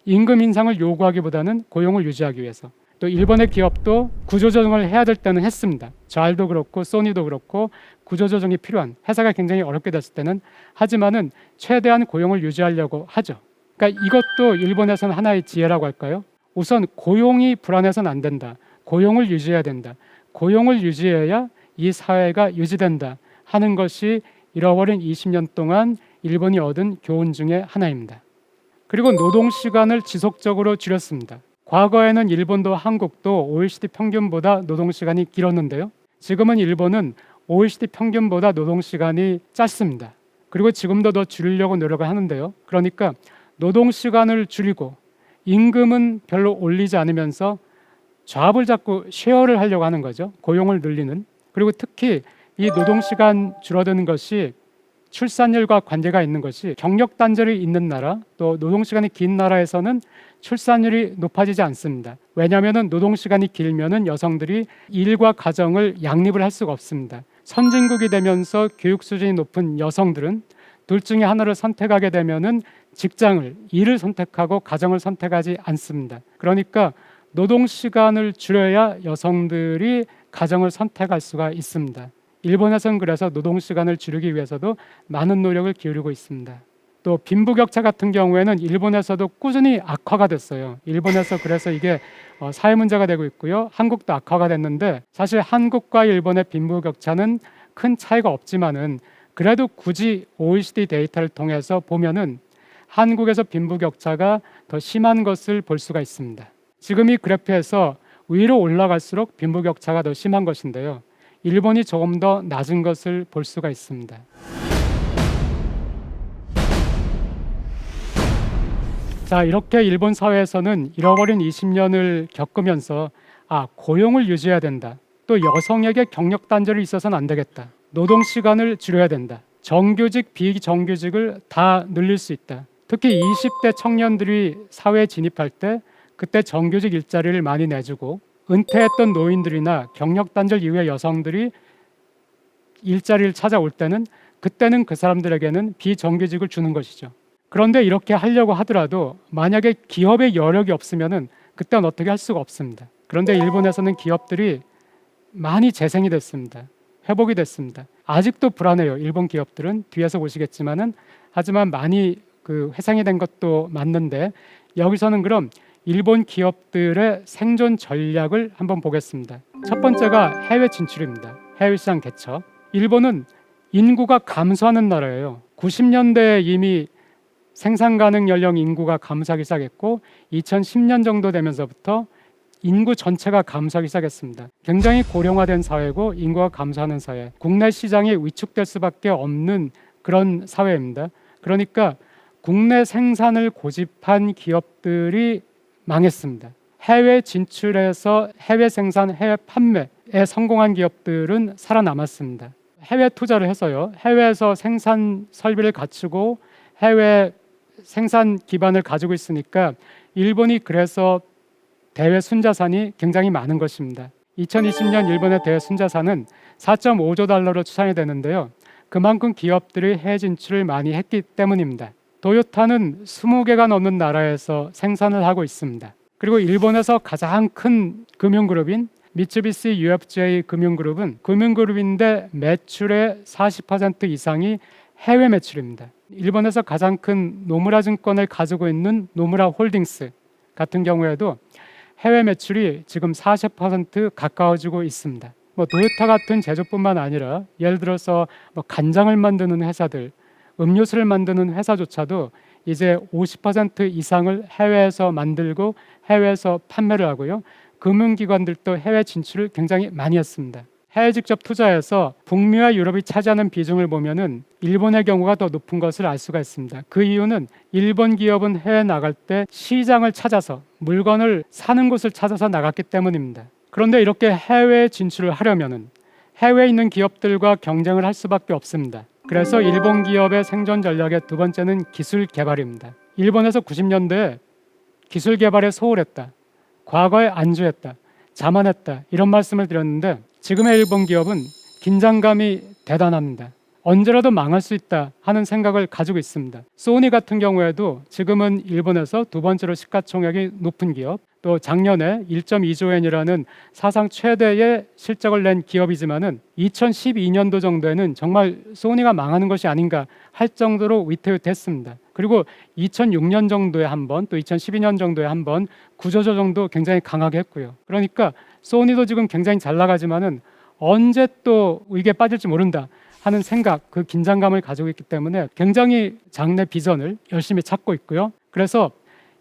임금 인상을 요구하기보다는 고용을 유지하기 위해서. 또 일본의 기업도 구조조정을 해야 될 때는 했습니다. 잘도 그렇고 소니도 그렇고 구조조정이 필요한, 회사가 굉장히 어렵게 됐을 때는 하지만은 최대한 고용을 유지하려고 하죠. 그러니까 이것도 일본에서는 하나의 지혜라고 할까요? 우선 고용이 불안해서는 안 된다. 고용을 유지해야 된다. 고용을 유지해야 이 사회가 유지된다 하는 것이 잃어버린 20년 동안 일본이 얻은 교훈 중에 하나입니다. 그리고 노동 시간을 지속적으로 줄였습니다. 과거에는 일본도 한국도 OECD 평균보다 노동 시간이 길었는데요. 지금은 일본은 OECD 평균보다 노동 시간이 짧습니다. 그리고 지금도 더 줄이려고 노력을 하는데요. 그러니까 노동 시간을 줄이고 임금은 별로 올리지 않으면서 잡을 잡고 쉐어를 하려고 하는 거죠. 고용을 늘리는. 그리고 특히 이 노동 시간 줄어드는 것이 출산율과 관계가 있는 것이 경력 단절이 있는 나라, 또 노동 시간이 긴 나라에서는 출산율이 높아지지 않습니다. 왜냐하면 노동 시간이 길면은 여성들이 일과 가정을 양립을 할 수가 없습니다. 선진국이 되면서 교육 수준이 높은 여성들은 둘 중에 하나를 선택하게 되면은 직장을, 일을 선택하고 가정을 선택하지 않습니다. 그러니까 노동 시간을 줄여야 여성들이 가정을 선택할 수가 있습니다. 일본에서는 그래서 노동 시간을 줄이기 위해서도 많은 노력을 기울이고 있습니다. 또 빈부격차 같은 경우에는 일본에서도 꾸준히 악화가 됐어요. 일본에서 그래서 이게 사회 문제가 되고 있고요. 한국도 악화가 됐는데 사실 한국과 일본의 빈부격차는 큰 차이가 없지만은 그래도 굳이 OECD 데이터를 통해서 보면은 한국에서 빈부격차가 더 심한 것을 볼 수가 있습니다. 지금 이 그래프에서 위로 올라갈수록 빈부격차가 더 심한 것인데요. 일본이 조금 더 낮은 것을 볼 수가 있습니다. 자, 이렇게 일본 사회에서는 잃어버린 20년을 겪으면서 고용을 유지해야 된다. 또 여성에게 경력 단절이 있어서는 안 되겠다. 노동 시간을 줄여야 된다. 정규직, 비정규직을 다 늘릴 수 있다. 특히 20대 청년들이 사회에 진입할 때 그때 정규직 일자리를 많이 내주고 은퇴했던 노인들이나 경력 단절 이후의 여성들이 일자리를 찾아올 때는 그때는 그 사람들에게는 비정규직을 주는 것이죠. 그런데 이렇게 하려고 하더라도 만약에 기업의 여력이 없으면은 그때는 어떻게 할 수가 없습니다. 그런데 일본에서는 기업들이 많이 재생이 됐습니다. 회복이 됐습니다. 아직도 불안해요. 일본 기업들은 뒤에서 보시겠지만은 하지만 많이 회상이 된 것도 맞는데 여기서는 그럼 일본 기업들의 생존 전략을 한번 보겠습니다. 첫 번째가 해외 진출입니다. 해외 시장 개척. 일본은 인구가 감소하는 나라예요. 90년대에 이미 생산 가능 연령 인구가 감소하기 시작했고 2010년 정도 되면서부터 인구 전체가 감소하기 시작했습니다. 굉장히 고령화된 사회고 인구가 감소하는 사회. 국내 시장이 위축될 수밖에 없는 그런 사회입니다. 그러니까 국내 생산을 고집한 기업들이 망했습니다. 해외 진출해서 해외 생산, 해외 판매에 성공한 기업들은 살아남았습니다. 해외 투자를 해서요. 해외에서 생산 설비를 갖추고 해외 생산 기반을 가지고 있으니까 일본이 그래서 대외 순자산이 굉장히 많은 것입니다. 2020년 일본의 대외 순자산은 4.5조 달러로 추산이 되는데요. 그만큼 기업들이 해외 진출을 많이 했기 때문입니다. 도요타는 20개가 넘는 나라에서 생산을 하고 있습니다. 그리고 일본에서 가장 큰 금융그룹인 미쓰비시 UFJ 금융그룹은 금융그룹인데 매출의 40% 이상이 해외 매출입니다. 일본에서 가장 큰 노무라 증권을 가지고 있는 노무라 홀딩스 같은 경우에도 해외 매출이 지금 40% 가까워지고 있습니다. 도요타 같은 제조뿐만 아니라 예를 들어서 간장을 만드는 회사들, 음료수를 만드는 회사조차도 이제 50% 이상을 해외에서 만들고 해외에서 판매를 하고요. 금융기관들도 해외 진출을 굉장히 많이 했습니다. 해외 직접 투자에서 북미와 유럽이 차지하는 비중을 보면은 일본의 경우가 더 높은 것을 알 수가 있습니다. 그 이유는 일본 기업은 해외 나갈 때 시장을 찾아서 물건을 사는 곳을 찾아서 나갔기 때문입니다. 그런데 이렇게 해외 진출을 하려면은 해외에 있는 기업들과 경쟁을 할 수밖에 없습니다. 그래서 일본 기업의 생존 전략의 두 번째는 기술 개발입니다. 일본에서 90년대에 기술 개발에 소홀했다, 과거에 안주했다, 자만했다 이런 말씀을 드렸는데 지금의 일본 기업은 긴장감이 대단합니다. 언제라도 망할 수 있다 하는 생각을 가지고 있습니다. 소니 같은 경우에도 지금은 일본에서 두 번째로 시가총액이 높은 기업, 또 작년에 1.2조 엔이라는 사상 최대의 실적을 낸 기업이지만은 2012년도 정도에는 정말 소니가 망하는 것이 아닌가 할 정도로 위태위태했습니다. 그리고 2006년 정도에 한 번, 또 2012년 정도에 한 번 구조조정도 굉장히 강하게 했고요. 그러니까 소니도 지금 굉장히 잘 나가지만은 언제 또 위기에 빠질지 모른다 하는 생각, 그 긴장감을 가지고 있기 때문에 굉장히 장래 비전을 열심히 찾고 있고요. 그래서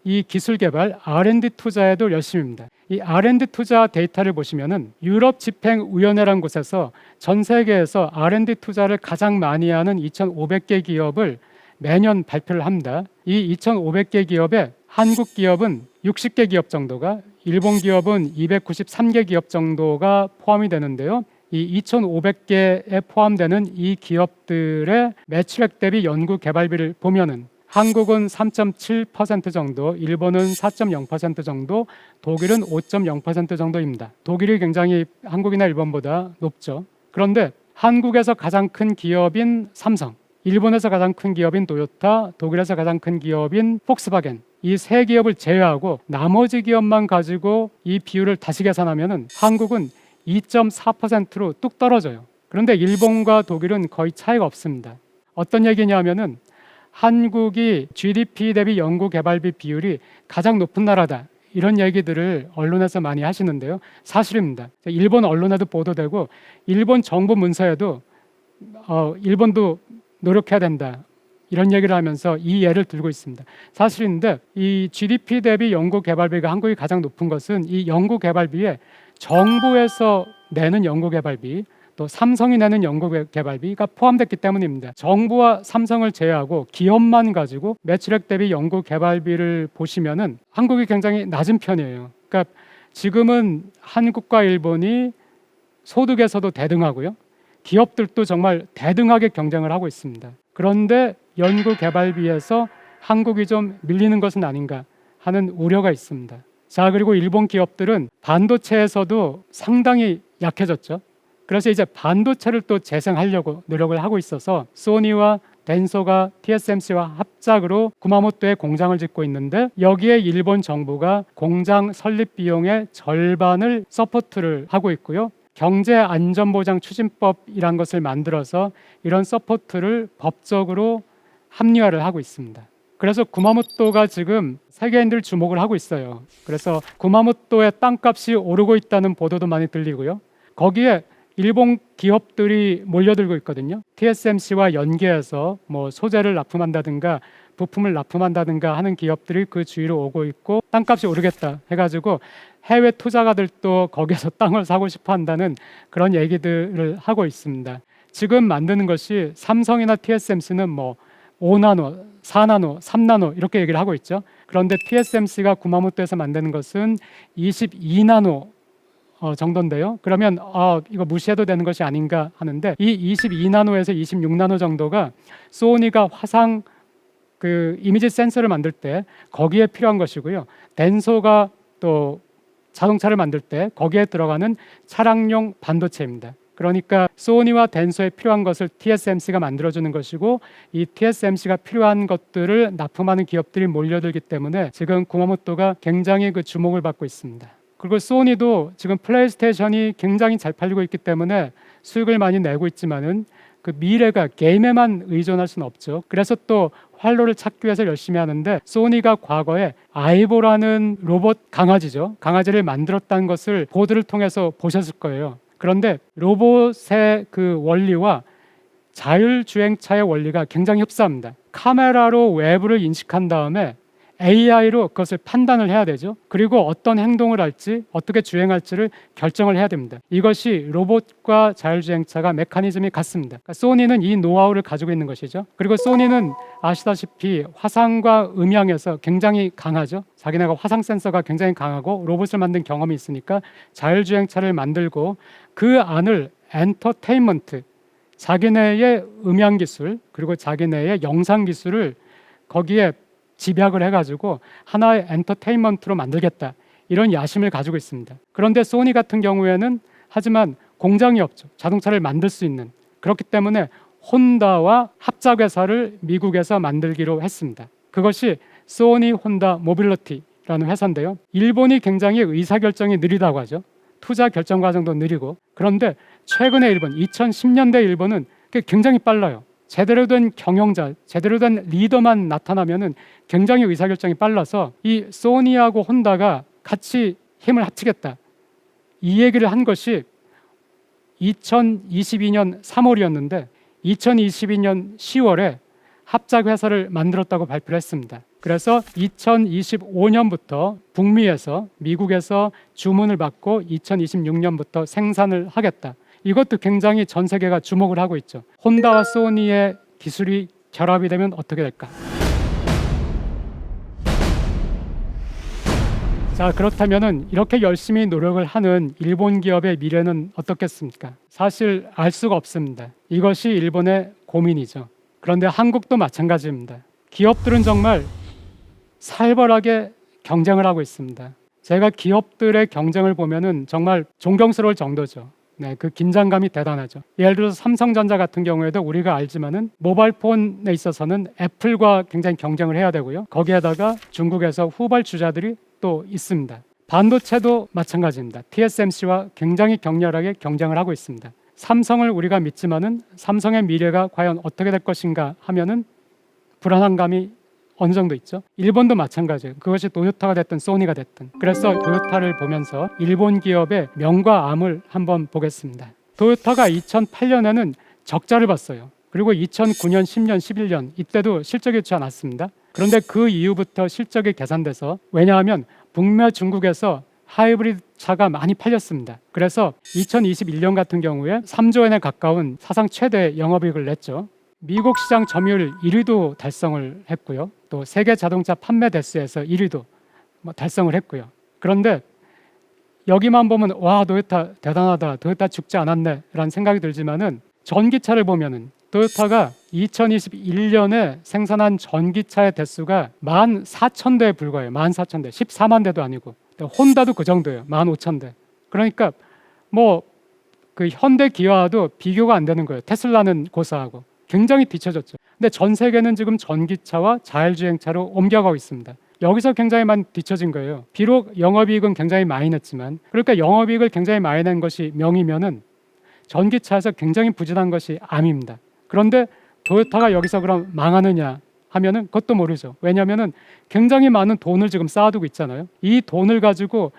이 기술 개발 R&D 투자에도 열심입니다. 이 R&D 투자 데이터를 보시면은 유럽 집행위원회라는 곳에서 전 세계에서 R&D 투자를 가장 많이 하는 2,500개 기업을 매년 발표를 합니다. 이 2,500개 기업에 한국 기업은 60개 기업 정도가, 일본 기업은 293개 기업 정도가 포함이 되는데요. 이 2,500개에 포함되는 이 기업들의 매출액 대비 연구 개발비를 보면은 한국은 3.7% 정도, 일본은 4.0% 정도, 독일은 5.0% 정도입니다. 독일이 굉장히 한국이나 일본보다 높죠. 그런데 한국에서 가장 큰 기업인 삼성, 일본에서 가장 큰 기업인 토요타, 독일에서 가장 큰 기업인 폭스바겐, 이 세 기업을 제외하고 나머지 기업만 가지고 이 비율을 다시 계산하면은 한국은 2.4%로 뚝 떨어져요. 그런데 일본과 독일은 거의 차이가 없습니다. 어떤 얘기냐면은 한국이 GDP 대비 연구개발비 비율이 가장 높은 나라다, 이런 얘기들을 언론에서 많이 하시는데요. 사실입니다. 일본 언론에도 보도되고 일본 정부 문서에도 일본도 노력해야 된다 이런 얘기를 하면서 이 예를 들고 있습니다. 사실인데 이 GDP 대비 연구개발비가 한국이 가장 높은 것은 이 연구개발비에 정부에서 내는 연구개발비, 또 삼성이 내는 연구개발비가 포함됐기 때문입니다. 정부와 삼성을 제외하고 기업만 가지고 매출액 대비 연구개발비를 보시면은 한국이 굉장히 낮은 편이에요. 그러니까 지금은 한국과 일본이 소득에서도 대등하고요, 기업들도 정말 대등하게 경쟁을 하고 있습니다. 그런데 연구개발비에서 한국이 좀 밀리는 것은 아닌가 하는 우려가 있습니다. 자, 그리고 일본 기업들은 반도체에서도 상당히 약해졌죠. 그래서 이제 반도체를 또 재생하려고 노력을 하고 있어서 소니와 덴소가 TSMC와 합작으로 구마모토에 공장을 짓고 있는데 여기에 일본 정부가 공장 설립 비용의 절반을 서포트를 하고 있고요. 경제안전보장추진법이란 것을 만들어서 이런 서포트를 법적으로 합리화를 하고 있습니다. 그래서 구마모토가 지금 세계인들 주목을 하고 있어요. 그래서 구마모토의 땅값이 오르고 있다는 보도도 많이 들리고요. 거기에 일본 기업들이 몰려들고 있거든요. TSMC와 연계해서 뭐 소재를 납품한다든가 부품을 납품한다든가 하는 기업들이 그 주위로 오고 있고 땅값이 오르겠다 해가지고 해외 투자가들도 거기서 땅을 사고 싶어 한다는 그런 얘기들을 하고 있습니다. 지금 만드는 것이 삼성이나 TSMC는 뭐 5나노, 4나노, 3나노 이렇게 얘기를 하고 있죠. 그런데 TSMC가 구마모토에서 만드는 것은 22나노 정도인데요. 그러면 이거 무시해도 되는 것이 아닌가 하는데 이 22나노에서 26나노 정도가 소니가 화상 그 이미지 센서를 만들 때 거기에 필요한 것이고요. 덴소가 또 자동차를 만들 때 거기에 들어가는 차량용 반도체입니다. 그러니까 소니와 덴소에 필요한 것을 TSMC가 만들어주는 것이고 이 TSMC가 필요한 것들을 납품하는 기업들이 몰려들기 때문에 지금 구마모토가 굉장히 그 주목을 받고 있습니다. 그리고 소니도 지금 플레이스테이션이 굉장히 잘 팔리고 있기 때문에 수익을 많이 내고 있지만은 그 미래가 게임에만 의존할 수는 없죠. 그래서 또 활로를 찾기 위해서 열심히 하는데 소니가 과거에 아이보라는 로봇 강아지죠. 강아지를 만들었다는 것을 보도를 통해서 보셨을 거예요. 그런데 로봇의 그 원리와 자율주행차의 원리가 굉장히 흡사합니다. 카메라로 외부를 인식한 다음에 AI로 그것을 판단을 해야 되죠. 그리고 어떤 행동을 할지 어떻게 주행할지를 결정을 해야 됩니다. 이것이 로봇과 자율주행차가 메커니즘이 같습니다. 그러니까 소니는 이 노하우를 가지고 있는 것이죠. 그리고 소니는 아시다시피 화상과 음향에서 굉장히 강하죠. 자기네가 화상 센서가 굉장히 강하고 로봇을 만든 경험이 있으니까 자율주행차를 만들고 그 안을 엔터테인먼트, 자기네의 음향 기술 그리고 자기네의 영상 기술을 거기에 집약을 해가지고 하나의 엔터테인먼트로 만들겠다, 이런 야심을 가지고 있습니다. 그런데 소니 같은 경우에는 하지만 공장이 없죠. 자동차를 만들 수 있는. 그렇기 때문에 혼다와 합작회사를 미국에서 만들기로 했습니다. 그것이 소니 혼다 모빌리티라는 회사인데요. 일본이 굉장히 의사결정이 느리다고 하죠. 투자 결정 과정도 느리고. 그런데 최근에 일본, 2010년대 일본은 굉장히 빨라요. 제대로 된 경영자, 제대로 된 리더만 나타나면은 굉장히 의사결정이 빨라서 이 소니하고 혼다가 같이 힘을 합치겠다, 이 얘기를 한 것이 2022년 3월이었는데 2022년 10월에 합작회사를 만들었다고 발표를 했습니다. 그래서 2025년부터 북미에서, 미국에서 주문을 받고 2026년부터 생산을 하겠다. 이것도 굉장히 전 세계가 주목을 하고 있죠. 혼다와 소니의 기술이 결합이 되면 어떻게 될까? 자, 그렇다면은 이렇게 열심히 노력을 하는 일본 기업의 미래는 어떻겠습니까? 사실 알 수가 없습니다. 이것이 일본의 고민이죠. 그런데 한국도 마찬가지입니다. 기업들은 정말 살벌하게 경쟁을 하고 있습니다. 제가 기업들의 경쟁을 보면은 정말 존경스러울 정도죠. 네, 그 긴장감이 대단하죠. 예를 들어서 삼성전자 같은 경우에도 우리가 알지만은 모바일 폰에 있어서는 애플과 굉장히 경쟁을 해야 되고요. 거기에다가 중국에서 후발주자들이 또 있습니다. 반도체도 마찬가지입니다. TSMC와 굉장히 격렬하게 경쟁을 하고 있습니다. 삼성을 우리가 믿지만은 삼성의 미래가 과연 어떻게 될 것인가 하면은 불안한 감이 어느 정도 있죠. 일본도 마찬가지예요. 그것이 토요타가 됐든 소니가 됐든. 그래서 토요타를 보면서 일본 기업의 명과 암을 한번 보겠습니다. 토요타가 2008년에는 적자를 봤어요. 그리고 2009년, 10년, 11년 이때도 실적이 좋지 않았습니다. 그런데 그 이후부터 실적이 개선돼서, 왜냐하면 북미 중국에서 하이브리드 차가 많이 팔렸습니다. 그래서 2021년 같은 경우에 3조 엔에 가까운 사상 최대 영업이익을 냈죠. 미국 시장 점유율 1위도 달성을 했고요. 또 세계 자동차 판매 대수에서 1위도 달성을 했고요. 그런데 여기만 보면 와, 토요타 대단하다, 토요타 죽지 않았네 라는 생각이 들지만은 전기차를 보면은 토요타가 2021년에 생산한 전기차의 대수가 14,000대에 불과해요. 14,000대, 14만 대도 아니고. 혼다도 그 정도예요. 15,000대. 그러니까 뭐 그 현대 기아도 비교가 안 되는 거예요. 테슬라는 고사하고. 굉장히 뒤처졌죠. 근데 전 세계는 지금 전기차와 자율주행차로 옮겨가고 있습니다. 여기서 굉장히 많이 뒤처진 거예요. 비록 영업이익은 굉장히 많이 냈지만, 그러니까 영업이익을 굉장히 많이 낸 것이 명이면은 전기차에서 굉장히 부진한 것이 암입니다. 그런데 토요타가 여기서 그럼 망하느냐 하면은 그것도 모르죠. 왜냐하면은 굉장히 많은 돈을 지금 쌓아두고 있잖아요. 이 돈을 가지고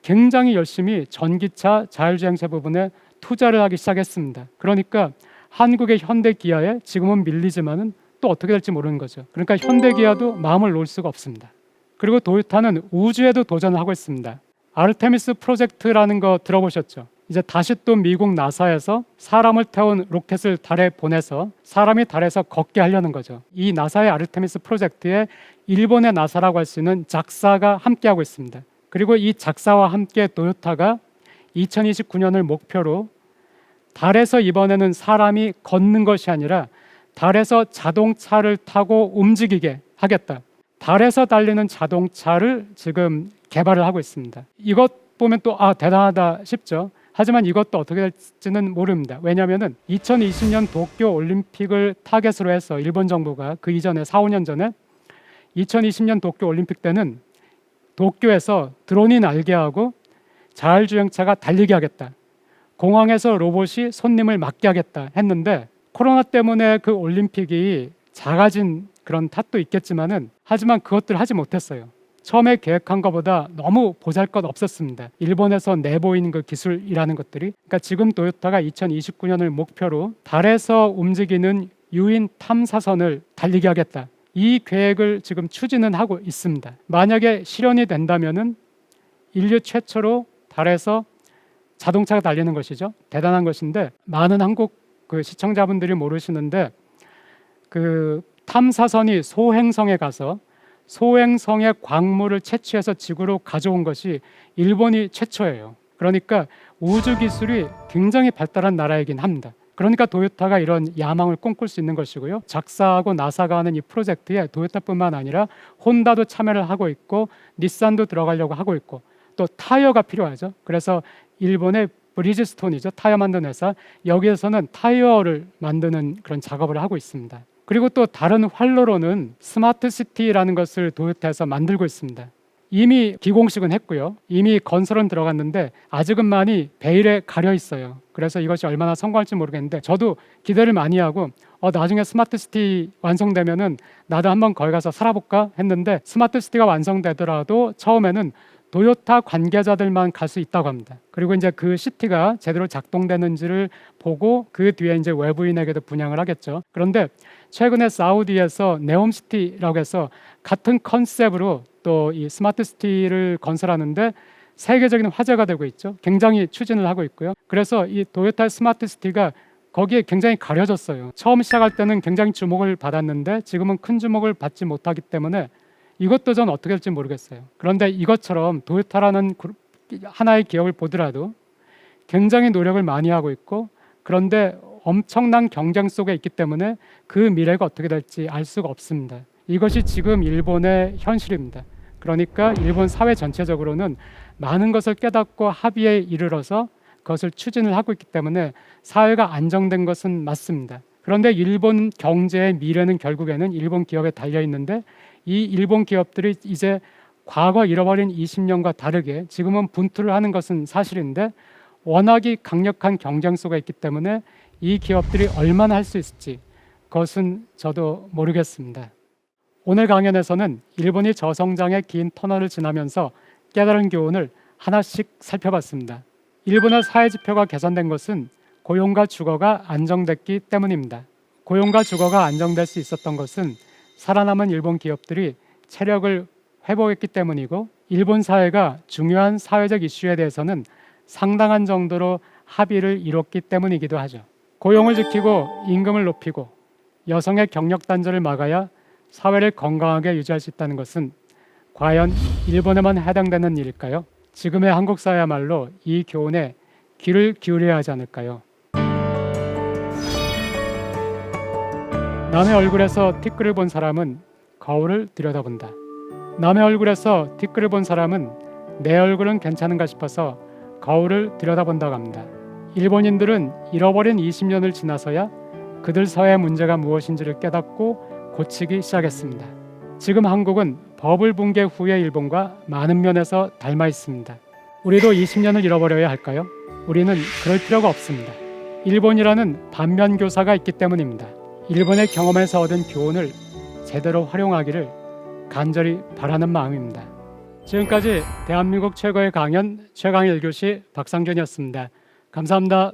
굉장히 열심히 전기차, 자율주행차 부분에 투자를 하기 시작했습니다. 그러니까 한국의 현대기아에 지금은 밀리지만은 또 어떻게 될지 모르는 거죠. 그러니까 현대기아도 마음을 놓을 수가 없습니다. 그리고 토요타는 우주에도 도전을 하고 있습니다. 아르테미스 프로젝트라는 거 들어보셨죠? 이제 다시 또 미국 나사에서 사람을 태운 로켓을 달에 보내서 사람이 달에서 걷게 하려는 거죠. 이 나사의 아르테미스 프로젝트에 일본의 나사라고 할 수 있는 작사가 함께하고 있습니다. 그리고 이 작사와 함께 토요타가 2029년을 목표로 달에서 이번에는 사람이 걷는 것이 아니라 달에서 자동차를 타고 움직이게 하겠다. 달에서 달리는 자동차를 지금 개발을 하고 있습니다. 이것 보면 또 대단하다 싶죠. 하지만 이것도 어떻게 될지는 모릅니다. 왜냐하면 2020년 도쿄 올림픽을 타겟으로 해서 일본 정부가 그 이전에 4, 5년 전에 2020년 도쿄 올림픽 때는 도쿄에서 드론이 날게 하고 자율주행차가 달리게 하겠다. 공항에서 로봇이 손님을 맡게 하겠다 했는데 코로나 때문에 그 올림픽이 작아진 그런 탓도 있겠지만은 하지만 그것들 하지 못했어요. 처음에 계획한 것보다 너무 보잘것없었습니다. 일본에서 내보이는 그 기술이라는 것들이. 그러니까 지금 토요타가 2029년을 목표로 달에서 움직이는 유인 탐사선을 달리게 하겠다. 이 계획을 지금 추진은 하고 있습니다. 만약에 실현이 된다면은 인류 최초로 달에서 자동차가 달리는 것이죠. 대단한 것인데 많은 한국 그 시청자분들이 모르시는데 그 탐사선이 소행성에 가서 소행성의 광물을 채취해서 지구로 가져온 것이 일본이 최초예요. 그러니까 우주 기술이 굉장히 발달한 나라이긴 합니다. 그러니까 도요타가 이런 야망을 꿈꿀 수 있는 것이고요. 작사하고 나사가 하는 이 프로젝트에 도요타뿐만 아니라 혼다도 참여를 하고 있고 닛산도 들어가려고 하고 있고 또 타이어가 필요하죠. 그래서 일본의 브리지스톤이죠. 타이어 만드는 회사. 여기에서는 타이어를 만드는 그런 작업을 하고 있습니다. 그리고 또 다른 활로로는 스마트시티라는 것을 도요타에서 만들고 있습니다. 이미 기공식은 했고요. 이미 건설은 들어갔는데 아직은 많이 베일에 가려 있어요. 그래서 이것이 얼마나 성공할지 모르겠는데 저도 기대를 많이 하고 나중에 스마트시티 완성되면은 나도 한번 거기 가서 살아볼까 했는데 스마트시티가 완성되더라도 처음에는 도요타 관계자들만 갈 수 있다고 합니다. 그리고 이제 그 시티가 제대로 작동되는지를 보고 그 뒤에 이제 외부인에게도 분양을 하겠죠. 그런데 최근에 사우디에서 네옴시티라고 해서 같은 컨셉으로 또 이 스마트시티를 건설하는데 세계적인 화제가 되고 있죠. 굉장히 추진을 하고 있고요. 그래서 이 도요타 스마트시티가 거기에 굉장히 가려졌어요. 처음 시작할 때는 굉장히 주목을 받았는데 지금은 큰 주목을 받지 못하기 때문에 이것도 전 어떻게 될지 모르겠어요. 그런데 이것처럼 도요타라는 하나의 기업을 보더라도 굉장히 노력을 많이 하고 있고 그런데 엄청난 경쟁 속에 있기 때문에 그 미래가 어떻게 될지 알 수가 없습니다. 이것이 지금 일본의 현실입니다. 그러니까 일본 사회 전체적으로는 많은 것을 깨닫고 합의에 이르러서 그것을 추진을 하고 있기 때문에 사회가 안정된 것은 맞습니다. 그런데 일본 경제의 미래는 결국에는 일본 기업에 달려 있는데 이 일본 기업들이 이제 과거 잃어버린 20년과 다르게 지금은 분투를 하는 것은 사실인데 워낙이 강력한 경쟁 속에 있기 때문에 이 기업들이 얼마나 할 수 있을지 그것은 저도 모르겠습니다. 오늘 강연에서는 일본이 저성장의 긴 터널을 지나면서 깨달은 교훈을 하나씩 살펴봤습니다. 일본의 사회지표가 개선된 것은 고용과 주거가 안정됐기 때문입니다. 고용과 주거가 안정될 수 있었던 것은 살아남은 일본 기업들이 체력을 회복했기 때문이고 일본 사회가 중요한 사회적 이슈에 대해서는 상당한 정도로 합의를 이뤘기 때문이기도 하죠. 고용을 지키고 임금을 높이고 여성의 경력 단절을 막아야 사회를 건강하게 유지할 수 있다는 것은 과연 일본에만 해당되는 일일까요? 지금의 한국 사회야말로 이 교훈에 귀를 기울여야 하지 않을까요? 남의 얼굴에서 티끌을 본 사람은 거울을 들여다본다. 남의 얼굴에서 티끌을 본 사람은 내 얼굴은 괜찮은가 싶어서 거울을 들여다본다고 합니다. 일본인들은 잃어버린 20년을 지나서야 그들 사회의 문제가 무엇인지를 깨닫고 고치기 시작했습니다. 지금 한국은 버블 붕괴 후의 일본과 많은 면에서 닮아 있습니다. 우리도 20년을 잃어버려야 할까요? 우리는 그럴 필요가 없습니다. 일본이라는 반면 교사가 있기 때문입니다. 일본의 경험에서 얻은 교훈을 제대로 활용하기를 간절히 바라는 마음입니다. 지금까지 대한민국 최고의 강연 최강의 1교시 박상균이었습니다. 감사합니다.